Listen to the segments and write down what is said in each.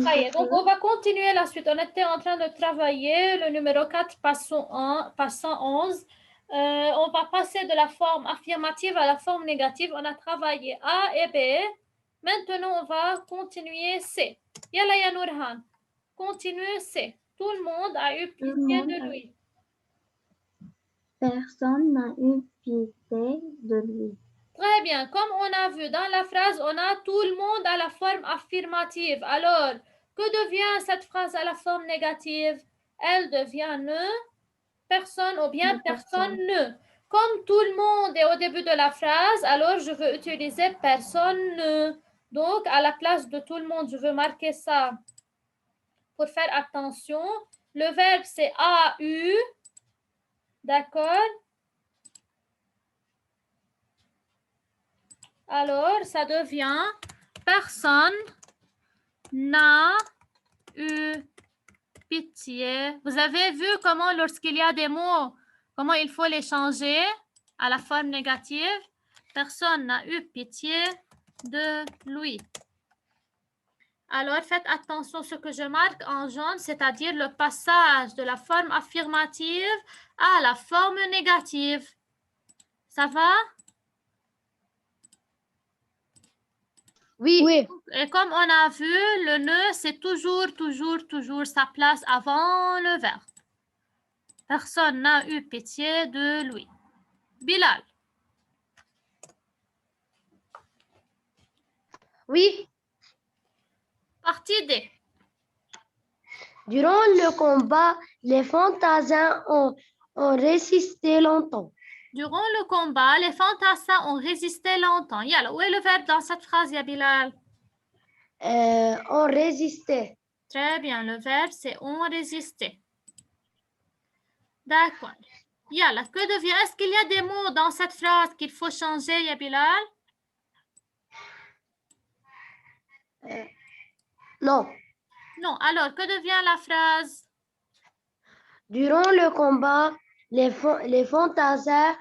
Ça y est, donc on va continuer la suite. On était en train de travailler le numéro 4, passant 11. On va passer de la forme affirmative à la forme négative. On a travaillé A et B. Maintenant, on va continuer C. Yalla ya Nourhan. Continue C. Tout le monde a eu pitié de lui. Personne n'a eu pitié de lui. Très bien. Comme on a vu dans la phrase, on a tout le monde à la forme affirmative. Alors, que devient cette phrase à la forme négative? Elle devient ne, personne ou bien personne ne. Comme tout le monde est au début de la phrase, alors je veux utiliser personne ne. Donc, à la place de tout le monde, je veux marquer ça pour faire attention. Le verbe, c'est a-u. D'accord? Alors, ça devient personne n'a eu pitié. Vous avez vu comment lorsqu'il y a des mots, comment il faut les changer à la forme négative? Personne n'a eu pitié de lui. Alors, faites attention à ce que je marque en jaune, c'est-à-dire le passage de la forme affirmative à la forme négative. Ça va? Oui. Et comme on a vu, le ne, c'est toujours sa place avant le verbe. Personne n'a eu pitié de lui. Bilal. Oui. Partie D. Durant le combat, les fantassins ont résisté longtemps. Durant le combat, les fantassins ont résisté longtemps. Yalla, où est le verbe dans cette phrase, ya Bilal? Ont résisté. Très bien, le verbe c'est ont résisté. D'accord. Yalla, que devient? Est-ce qu'il y a des mots dans cette phrase qu'il faut changer, ya Bilal? Non. Non, alors que devient la phrase? Durant le combat, les fantassins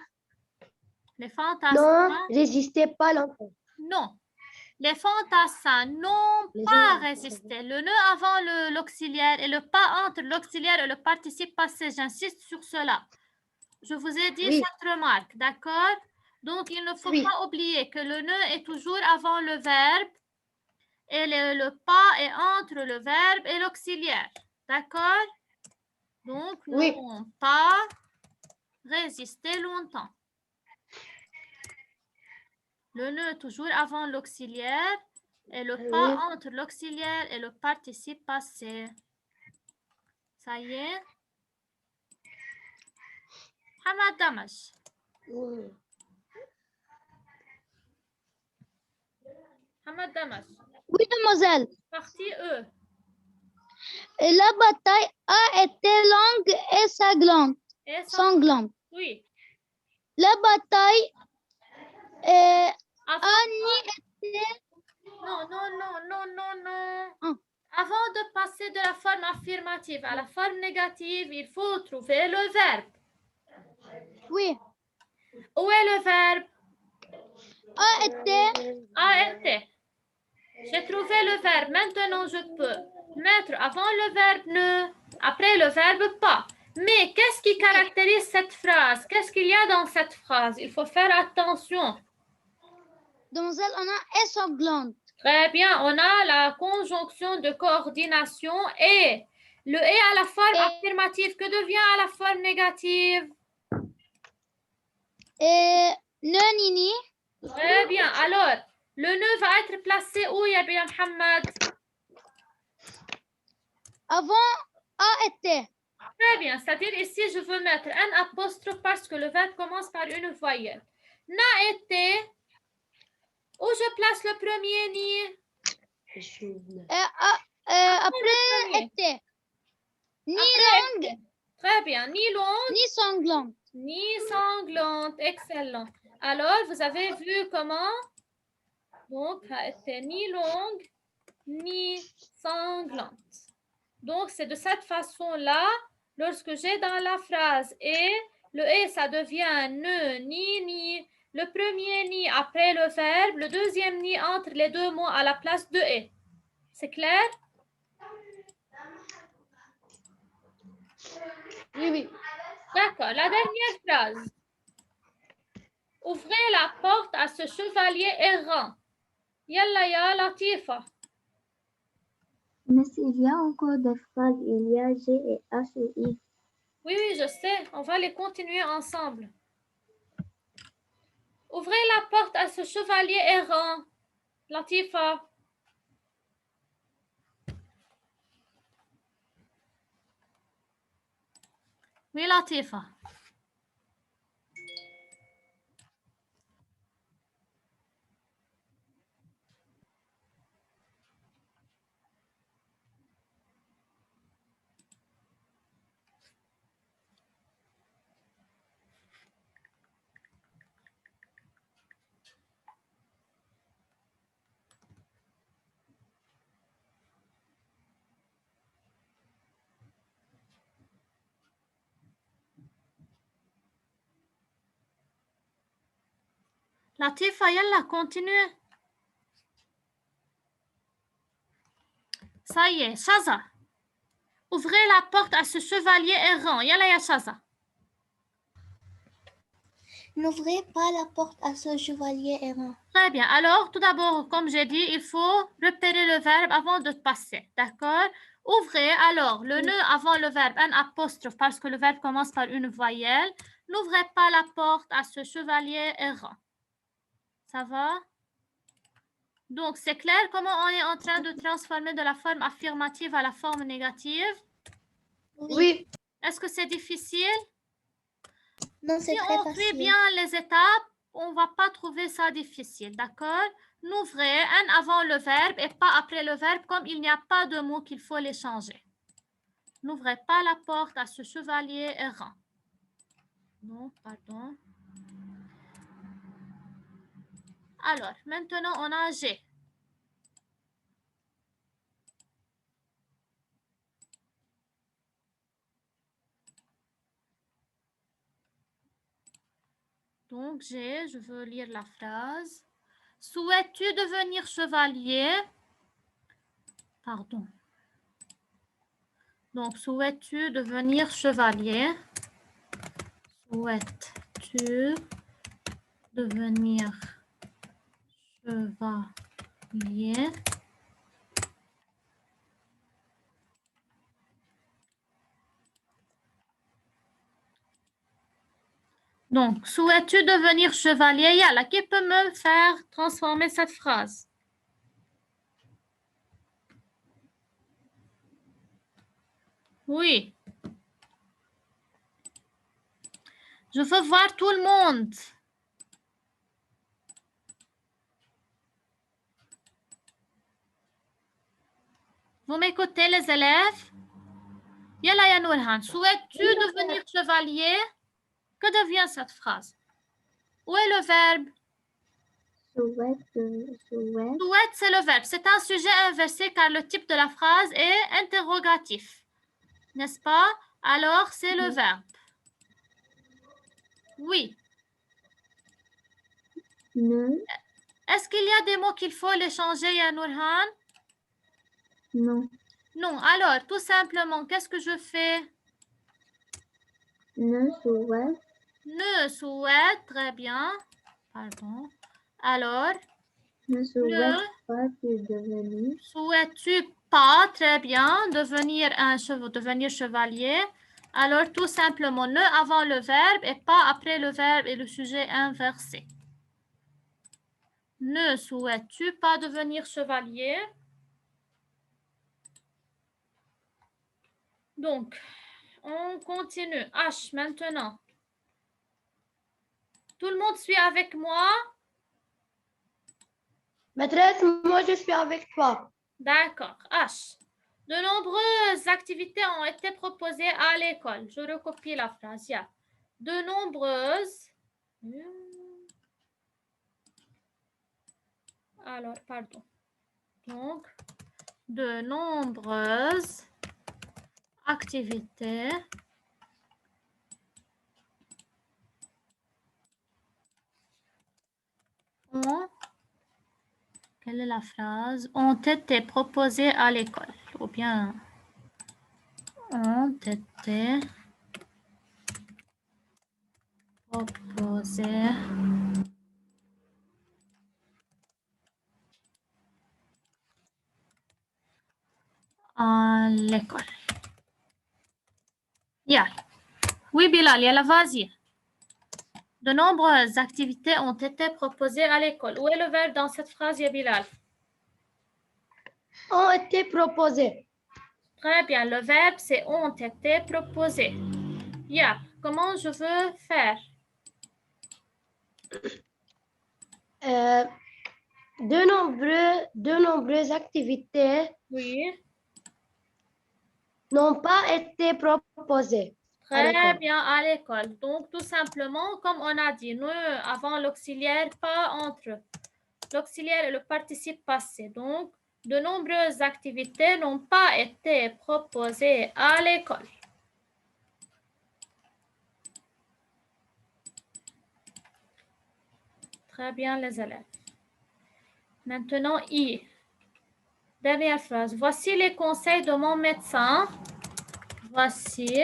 n'ont résisté pas longtemps. Non. Les fantassins n'ont pas résisté. Le ne avant l'auxiliaire et le pas entre l'auxiliaire et le participe passé. J'insiste sur cela. Je vous ai dit cette remarque, d'accord? Donc, il ne faut pas oublier que le ne est toujours avant le verbe et le pas est entre le verbe et l'auxiliaire. D'accord? Donc, n'ont pas résisté longtemps. Le ne toujours avant l'auxiliaire et le pas entre l'auxiliaire et le participe passé. Ça y est? Hamad Damash. Hamad Damash. Oui, mademoiselle. Partie E. La bataille a été longue et sanglante. Oui. La bataille a ni été... Non. Avant de passer de la forme affirmative à la forme négative, il faut trouver le verbe. Oui. Où est le verbe? A été. J'ai trouvé le verbe. Maintenant, je peux mettre avant le verbe ne, après le verbe pas. Mais qu'est-ce qui caractérise cette phrase? Qu'est-ce qu'il y a dans cette phrase? Il faut faire attention. Demoiselle, on a et sanglante. Très bien, on a la conjonction de coordination et. Le et à la forme affirmative, que devient à la forme négative? Ne, nini. Très bien, alors, le ne va être placé où, ya bien Mohamed? Avant a été. Très bien, c'est-à-dire ici, je veux mettre un apostrophe parce que le verbe commence par une voyelle. N'a été. Où je place le premier ni? Après été. Ni longue. Très bien, ni longue. Ni sanglante. Ni sanglante, excellent. Alors, vous avez vu comment? Donc, a été ni longue, ni sanglante. Donc, c'est de cette façon-là, lorsque j'ai dans la phrase et, le et, ça devient ne, ni. Le premier ni après le verbe, le deuxième ni entre les deux mots à la place de et. C'est clair? Oui, oui. D'accord. La dernière phrase. Ouvrez la porte à ce chevalier errant. Yalla ya Latifa. Mais il y a encore des phrases, il y a G et H et I. Oui, oui, je sais. On va les continuer ensemble. Ouvrez la porte à ce chevalier errant. Latifa. Oui, Latifa. Latifa, yalla, continue. Ça y est, Shaza. Ouvrez la porte à ce chevalier errant. Yalla ya Shaza. N'ouvrez pas la porte à ce chevalier errant. Très bien. Alors, tout d'abord, comme j'ai dit, il faut repérer le verbe avant de passer. D'accord? Ouvrez, alors, le nœud avant le verbe, un apostrophe, parce que le verbe commence par une voyelle. N'ouvrez pas la porte à ce chevalier errant. Ça va? Donc, c'est clair comment on est en train de transformer de la forme affirmative à la forme négative? Oui. Est-ce que c'est difficile? Non, c'est Si très on facile. suit bien les étapes, on ne va pas trouver ça difficile, d'accord? N'ouvrez un avant le verbe et pas après le verbe, comme il n'y a pas de mots qu'il faut les changer. N'ouvrez pas la porte à ce chevalier errant. Non, pardon. Alors, maintenant, on a G. Donc, G, je veux lire la phrase. Souhaites-tu devenir chevalier? Pardon. Donc, souhaites-tu devenir chevalier? Souhaites-tu devenir chevalier? Donc, souhaites-tu devenir chevalier? Yalla, qui peut me faire transformer cette phrase? Oui. Je veux voir tout le monde. Vous m'écoutez, les élèves? Yalla, ya Nourhan. Souhaites-tu devenir chevalier? Que devient cette phrase? Où est le verbe? Souhaite. Souhaite, c'est le verbe. C'est un sujet inversé car le type de la phrase est interrogatif. N'est-ce pas? Alors, c'est le verbe. Oui. Ne. Est-ce qu'il y a des mots qu'il faut les changer, ya Nourhan? Non. Non. Alors, tout simplement, qu'est-ce que je fais? Ne souhaite. Ne souhaite, très bien. Pardon. Alors, Ne souhaite pas devenir. Souhaites-tu pas, très bien, devenir chevalier? Alors, tout simplement, ne avant le verbe et pas après le verbe et le sujet inversé. Ne souhaites-tu pas devenir chevalier? Donc, on continue. H maintenant. Tout le monde suit avec moi? Maîtresse, moi, je suis avec toi. D'accord. H. De nombreuses activités ont été proposées à l'école. Je recopie la phrase. Yeah. De nombreuses. Alors, pardon. Donc, de nombreuses activités ont, quelle est la phrase, ont été proposées à l'école, ou bien ont été proposés à l'école. Yeah. Oui, Bilal, yalla, vas-y. De nombreuses activités ont été proposées à l'école. Où est le verbe dans cette phrase, ya Bilal? Ont été proposés. Très bien. Le verbe, c'est ont été proposés. Yeah. Comment je veux faire? De nombreuses activités Oui. n'ont pas été proposées. Très bien, à l'école. Donc, tout simplement, comme on a dit, nous, avant l'auxiliaire, pas entre. L'auxiliaire et le participe passé. Donc, de nombreuses activités n'ont pas été proposées à l'école. Très bien, les élèves. Maintenant, I. Dernière phrase. Voici les conseils de mon médecin. Voici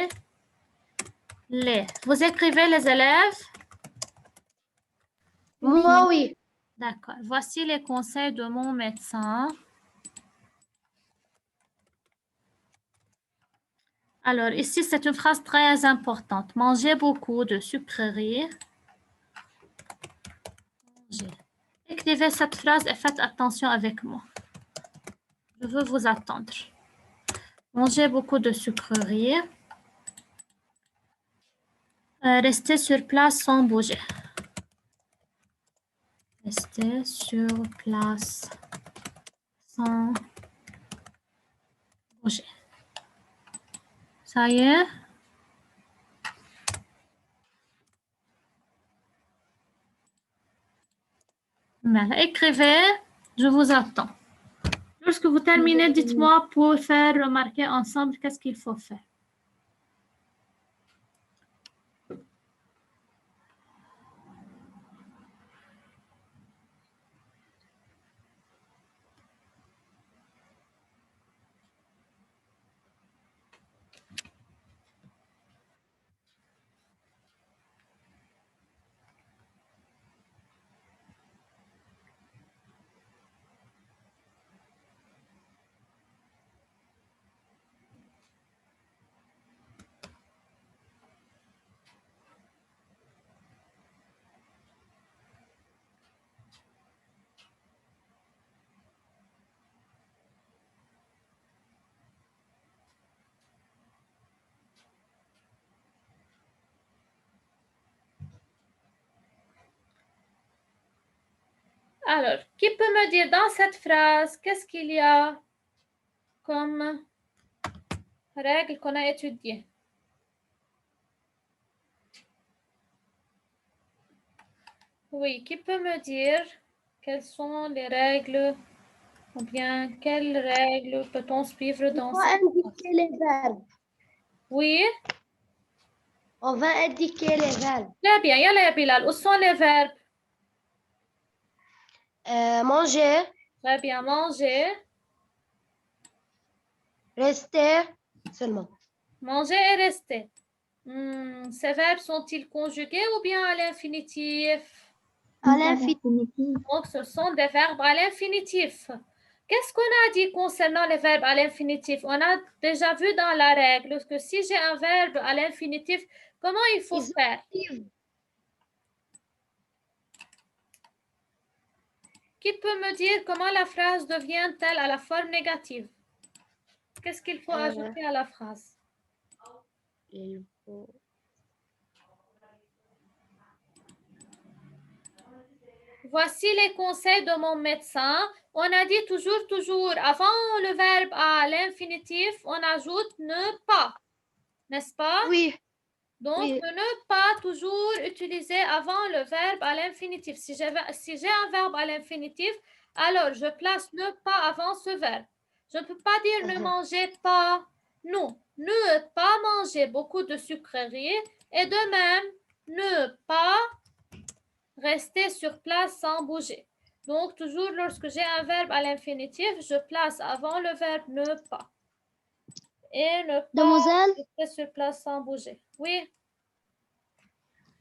les. Vous écrivez, les élèves? Moi, oui. D'accord. Voici les conseils de mon médecin. Alors, ici, c'est une phrase très importante. Mangez beaucoup de sucreries. Écrivez cette phrase et faites attention avec moi. Je veux vous attendre. Mangez beaucoup de sucreries. Restez sur place sans bouger. Restez sur place sans bouger. Ça y est? Voilà. Écrivez, je vous attends. Lorsque vous terminez, dites-moi pour faire remarquer ensemble qu'est-ce qu'il faut faire. Alors, qui peut me dire dans cette phrase, qu'est-ce qu'il y a comme règle qu'on a étudiée? Oui, qui peut me dire quelles sont les règles ou bien quelles règles peut-on suivre dans cette phrase? On va indiquer les verbes. Oui? On va indiquer les verbes. Très bien, yalla Bilal, où sont les verbes? Manger, Très bien, manger. rester seulement. Manger et rester. Ces verbes sont-ils conjugués ou bien à l'infinitif? À l'infinitif. Donc, ce sont des verbes à l'infinitif. Qu'est-ce qu'on a dit concernant les verbes à l'infinitif? On a déjà vu dans la règle que si j'ai un verbe à l'infinitif, comment il faut faire? Qui peut me dire comment la phrase devient-elle à la forme négative? Qu'est-ce qu'il faut ajouter à la phrase? Il faut... Voici les conseils de mon médecin. On a dit toujours. Avant le verbe à l'infinitif, on ajoute ne pas. N'est-ce pas? Oui. Donc, oui. ne pas toujours utiliser avant le verbe à l'infinitif. Si j'ai un verbe à l'infinitif, alors je place ne pas avant ce verbe. Je ne peux pas dire ne mangez pas. Non, ne pas manger beaucoup de sucreries. Et de même, ne pas rester sur place sans bouger. Donc, toujours lorsque j'ai un verbe à l'infinitif, je place avant le verbe ne pas. et ne pas Demoiselle, rester sur place sans bouger. Oui,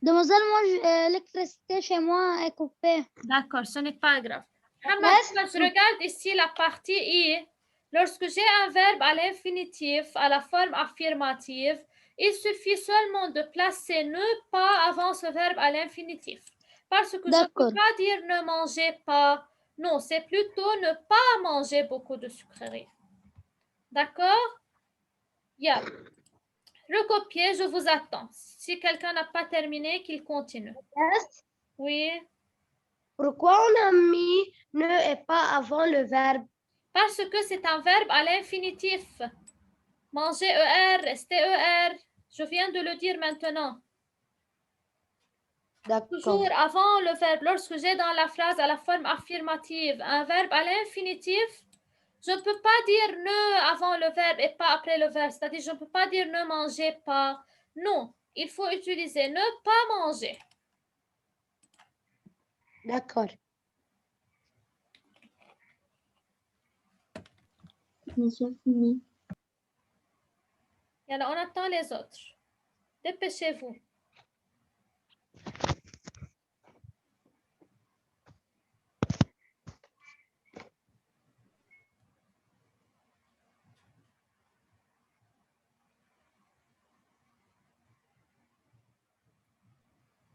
demoiselle, moi, l'électricité chez moi est coupée. d'accord, ce n'est pas grave. Reste. Je regarde ici la partie I. Lorsque j'ai un verbe à l'infinitif, à la forme affirmative, il suffit seulement de placer ne pas avant ce verbe à l'infinitif. Parce que je ne peux pas dire ne mangez pas. Non, c'est plutôt ne pas manger beaucoup de sucreries. D'accord? Yeah. Recopiez, je vous attends. Si quelqu'un n'a pas terminé, qu'il continue. Reste. Oui. Pourquoi on a mis ne et pas avant le verbe? Parce que c'est un verbe à l'infinitif. Manger ER, rester ER. Je viens de le dire maintenant. Toujours avant le verbe, lorsque j'ai dans la phrase à la forme affirmative un verbe à l'infinitif, je ne peux pas dire ne avant le verbe et pas après le verbe. C'est-à-dire, je ne peux pas dire ne mangez pas. Non, il faut utiliser ne pas manger. D'accord. J'ai fini. Et alors, on attend les autres. Dépêchez-vous.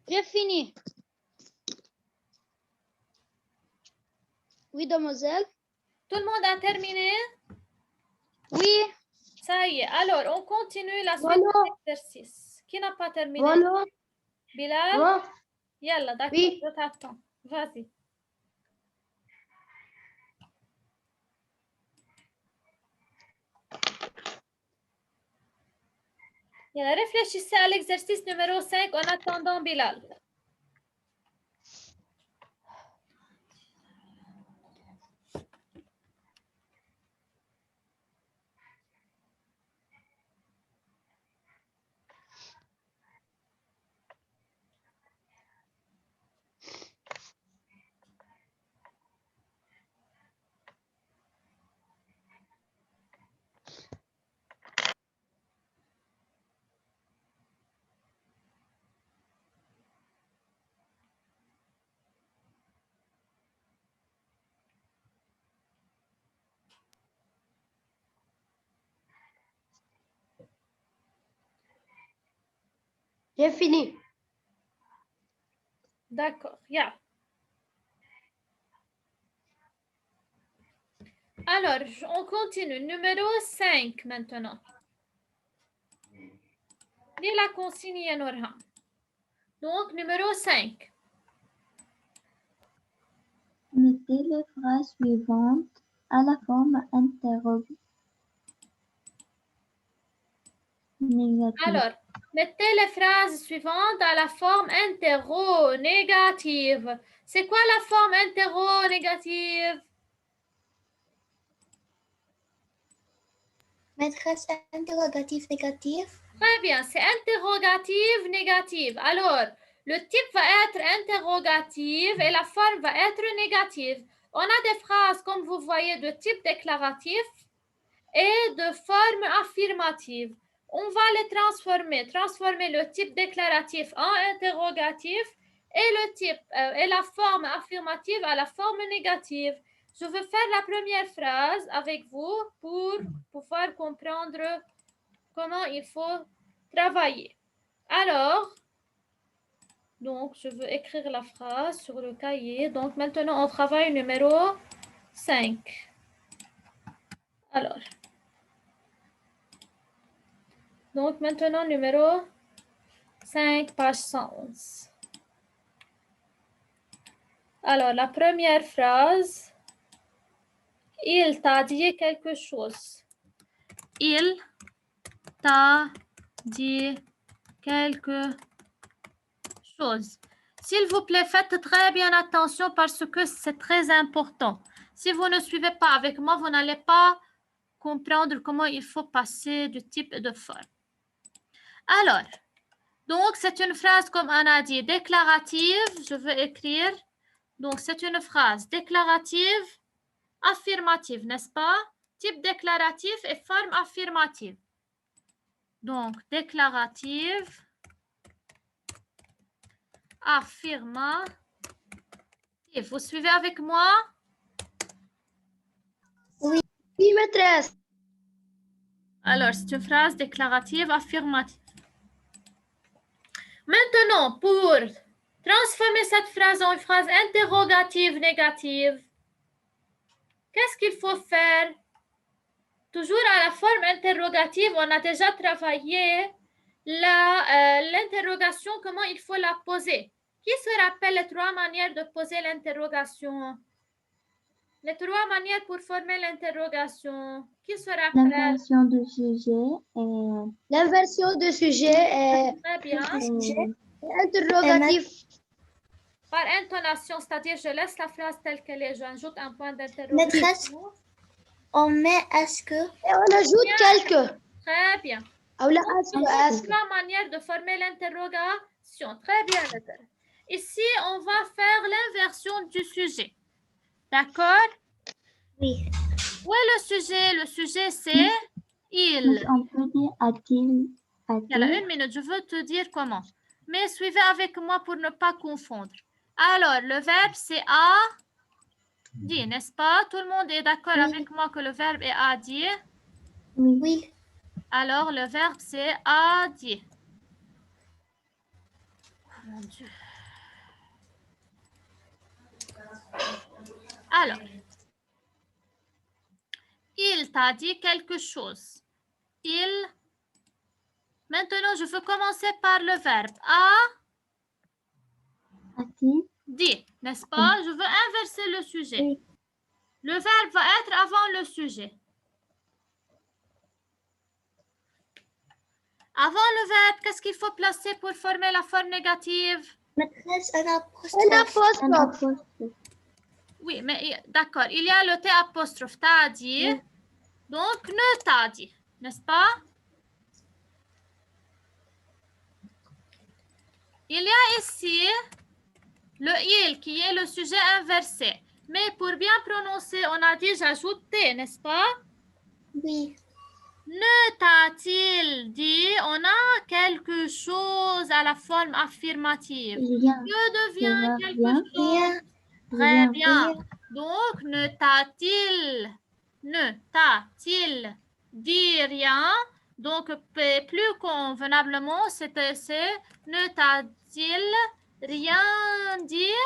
J'ai fini. Oui, demoiselle. Tout le monde a terminé? Oui. Ça y est. Alors, on continue la suite de l'exercice. Qui n'a pas terminé? Voilà. Bilal? Moi. Yalla, d'accord, Oui. je t'attends. Vas-y. Yalla, réfléchissez à l'exercice numéro 5 en attendant Bilal. J'ai fini. D'accord, yeah. Alors, on continue. Numéro 5 maintenant. Lis la consigne, Nourhan. Donc, numéro 5. Mettez les phrases suivantes à la forme interrogative. Alors, mettez les phrases suivantes à la forme interro-négative. C'est quoi la forme interro-négative? Maîtresse, interrogatif négatif. Très bien, c'est interrogative négative. Alors, le type va être interrogative et la forme va être négative. On a des phrases, comme vous voyez, de type déclaratif et de forme affirmative. On va les transformer le type déclaratif en interrogatif et le type et la forme affirmative à la forme négative. Je veux faire la première phrase avec vous pour pouvoir comprendre comment il faut travailler. Alors, donc, je veux écrire la phrase sur le cahier. Donc, maintenant, on travaille numéro 5. Alors, donc maintenant, numéro 5, page 111. Alors, la première phrase, il t'a dit quelque chose. Il t'a dit quelque chose. S'il vous plaît, faites très bien attention parce que c'est très important. Si vous ne suivez pas avec moi, vous n'allez pas comprendre comment il faut passer de type et de forme. Alors, donc c'est une phrase comme on a dit, déclarative. Je veux écrire. Donc, c'est une phrase déclarative, affirmative, n'est-ce pas? Type déclaratif et forme affirmative. Donc, déclarative, affirmative. Vous suivez avec moi? Oui, maîtresse. Alors, c'est une phrase déclarative affirmative. Maintenant, pour transformer cette phrase en une phrase interrogative négative, qu'est-ce qu'il faut faire? Toujours à la forme interrogative, on a déjà travaillé l'interrogation, comment il faut la poser. Qui se rappelle les 3 manières de poser l'interrogation? Les 3 manières pour former l'interrogation. Qui se rappelle? L'inversion du sujet et L'inversion de sujet est Très bien. interrogatif. Par intonation, c'est-à-dire je laisse la phrase telle qu'elle est, j'ajoute un point Maîtresse, d'interrogation. on met est-ce que. Et on ajoute quelques. Très bien. Ou là, Donc, 3 manières de former l'interrogation. Très bien. Ici, on va faire l'inversion du sujet. D'accord? Oui. Où est le sujet? Le sujet, c'est il. on peut dire a-t-il, Alors, 1 minute, je veux te dire comment. Mais suivez avec moi pour ne pas confondre. Alors, le verbe, c'est a dit, n'est-ce pas? Tout le monde est d'accord avec moi que le verbe est a dit? Oui. Alors, le verbe, c'est a dit. Oh, mon Dieu. Alors, il t'a dit quelque chose. Il. Maintenant, je veux commencer par le verbe. A-t-il Dit, n'est-ce pas? Je veux inverser le sujet. Oui. Le verbe va être avant le sujet. Avant le verbe, qu'est-ce qu'il faut placer pour former la forme négative? Maîtresse, un un apostrophe. apostrophe. Oui, mais d'accord. Il y a le T apostrophe. T'as dit. Oui. Donc, ne t'a dit. N'est-ce pas? Il y a ici le il qui est le sujet inversé. Mais pour bien prononcer, on a dit j'ajoute T, n'est-ce pas? Oui. Ne t'a-t-il dit? On a quelque chose à la forme affirmative. Rien. Que devient Ça va quelque bien? chose? Rien. Très Rien. bien. Donc, ne t'a-t-il dit rien? Donc, plus convenablement, c'est ne t'a-t-il rien dit?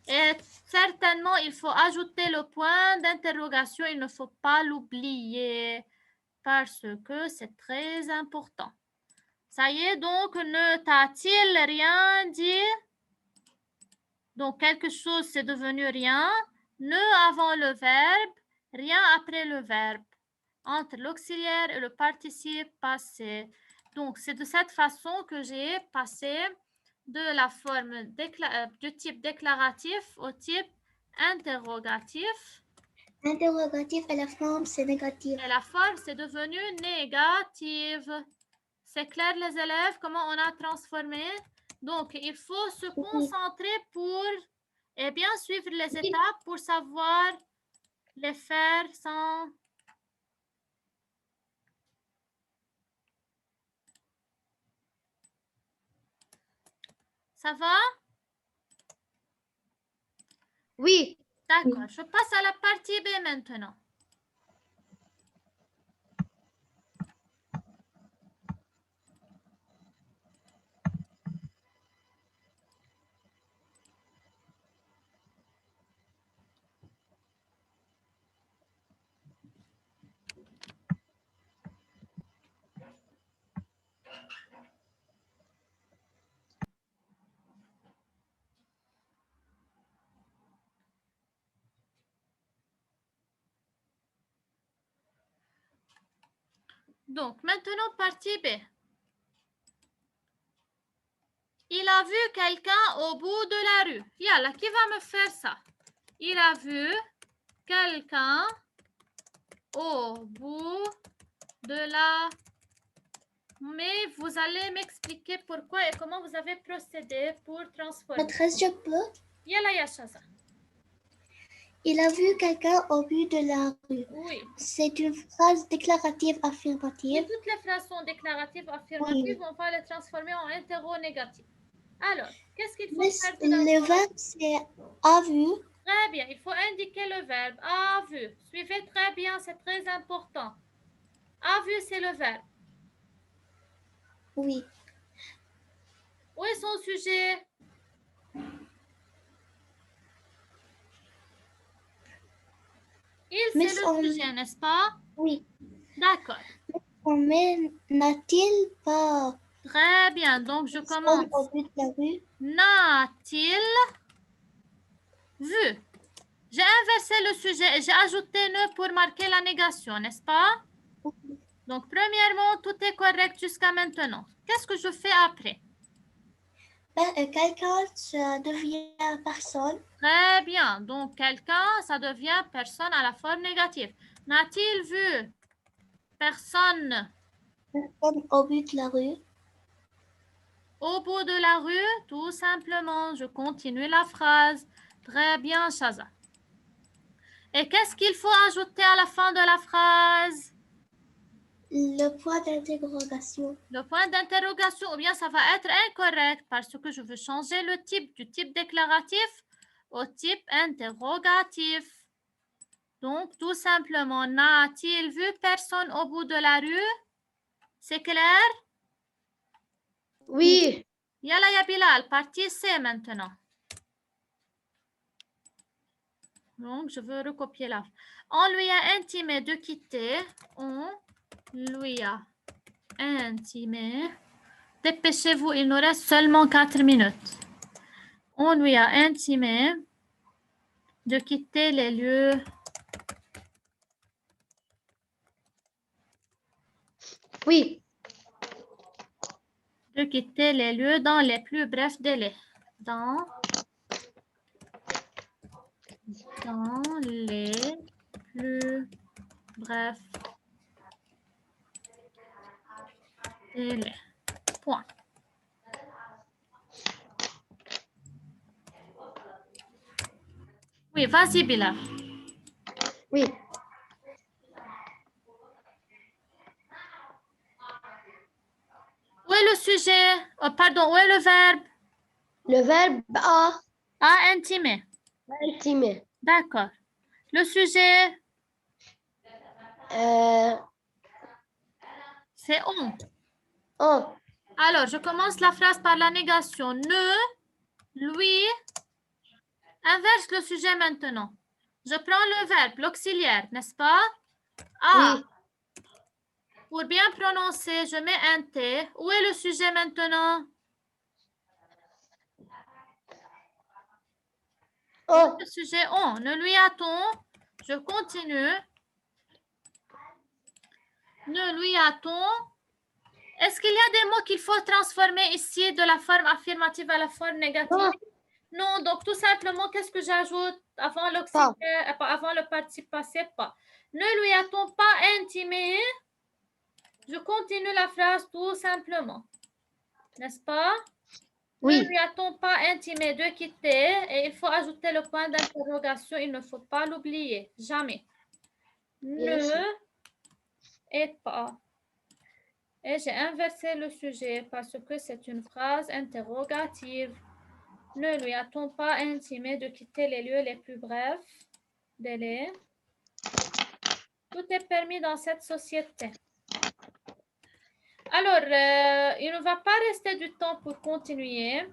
Et certainement, il faut ajouter le point d'interrogation. Il ne faut pas l'oublier parce que c'est très important. Ça y est, donc, ne t'a-t-il rien dit? Donc, quelque chose, c'est devenu rien. Ne avant le verbe, rien après le verbe. Entre l'auxiliaire et le participe passé. Donc, c'est de cette façon que j'ai passé de la forme du type déclaratif au type interrogatif. Interrogatif et la forme, c'est négatif. Et la forme, c'est devenu négative. C'est clair, les élèves, comment on a transformé? Donc, il faut se concentrer pour et bien suivre les étapes pour savoir les faire sans... Ça va? Oui. D'accord. Je passe à la partie B maintenant. Donc, maintenant, partie B. Il a vu quelqu'un au bout de la rue. Yalla, qui va me faire ça? Il a vu quelqu'un au bout de la... Mais vous allez m'expliquer pourquoi et comment vous avez procédé pour transformer. Maîtresse, je peux? Yalla, Yashaza. Il a vu quelqu'un au bout de la rue. Oui. C'est une phrase déclarative Si affirmative. toutes les phrases sont déclaratives, affirmatives, on va les transformer en interro-négatif. Alors, qu'est-ce qu'il faut faire tout Le d'abord? verbe, c'est a vu. Très bien, il faut indiquer le verbe. A vu. Suivez très bien, c'est très important. A vu, c'est le verbe. Oui. Où est son sujet? Il, c'est le sujet, n'est-ce pas? Oui. D'accord. Mais n'a-t-il pas Très bien, donc je commence. au bout de la rue? N'a-t-il vu? J'ai inversé le sujet et j'ai ajouté ne pour marquer la négation, n'est-ce pas? Donc, premièrement, tout est correct jusqu'à maintenant. Qu'est-ce que je fais après? Quelqu'un, ça devient personne. Très bien. Donc, quelqu'un, ça devient personne à la forme négative. N'a-t-il vu personne Personne au bout de la rue. au bout de la rue? Tout simplement, je continue la phrase. Très bien, Shaza. Et qu'est-ce qu'il faut ajouter à la fin de la phrase? Le point d'interrogation. Le point d'interrogation, ou bien ça va être incorrect parce que je veux changer le type du type déclaratif au type interrogatif. Donc, tout simplement, n'a-t-il vu personne au bout de la rue? C'est clair? Oui. Yalla ya Bilal, partie C maintenant. Donc, je veux recopier là. On lui a intimé de quitter. On lui a intimé. Dépêchez-vous, il nous reste seulement 4 minutes. On lui a intimé de quitter les lieux. Oui. De quitter les lieux dans les plus brefs délais. Dans les plus brefs délais. Point. Oui, vas-y, Bilal. Oui. Où est le sujet? Pardon, où est le verbe? Le verbe a À intimer. intimé. D'accord. Le sujet, c'est on. On. Alors, je commence la phrase par la négation. Ne, lui, inverse le sujet maintenant. Je prends le verbe, l'auxiliaire, n'est-ce pas? A. Oui. Pour bien prononcer, je mets un T. Où est le sujet maintenant? On. Le sujet on. Ne lui a-t-on? Je continue. Ne lui a-t-on? Est-ce qu'il y a des mots qu'il faut transformer ici de la forme affirmative à la forme négative? Non. Non, donc tout simplement, qu'est-ce que j'ajoute avant l'auxiliaire, avant le participe passé? Pas. Ne lui a-t-on pas intimé? Je continue la phrase tout simplement. N'est-ce pas? Oui. Ne lui a-t-on pas intimé de quitter? Et il faut ajouter le point d'interrogation. Il ne faut pas l'oublier. Jamais. Bien Ne sûr. est pas. Et j'ai inversé le sujet parce que c'est une phrase interrogative. Ne lui a-t-on pas intimé de quitter les lieux les plus brefs délais? Tout est permis dans cette société. Alors, il ne va pas rester du temps pour continuer.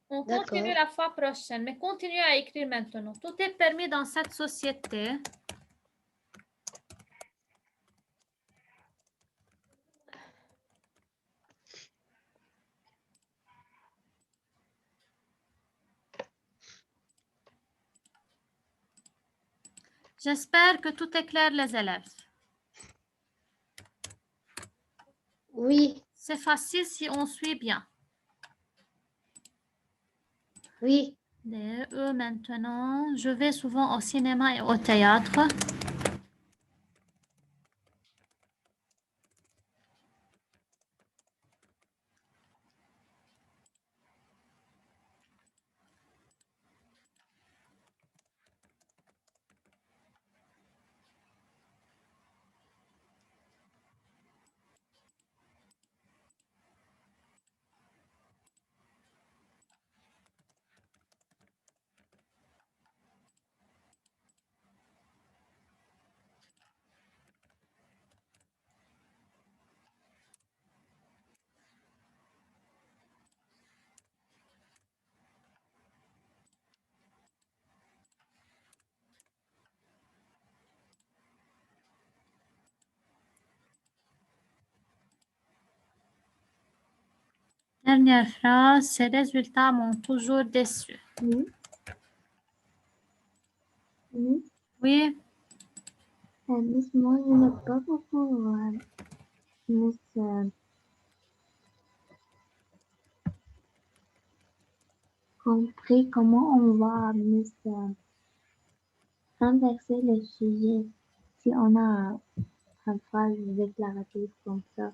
On continue la fois prochaine, mais continuez à écrire maintenant. Tout est permis dans cette société. J'espère que tout est clair, les élèves. Oui. C'est facile si on suit bien. Oui. Les E maintenant. Je vais souvent au cinéma et au théâtre. Dernière phrase, ces résultats m'ont toujours déçu. Oui. Oui. Oui, Miss, moi, je n'ai pas beaucoup, Miss, compris comment on va, Miss, inverser le sujet si on a une phrase déclarative comme ça.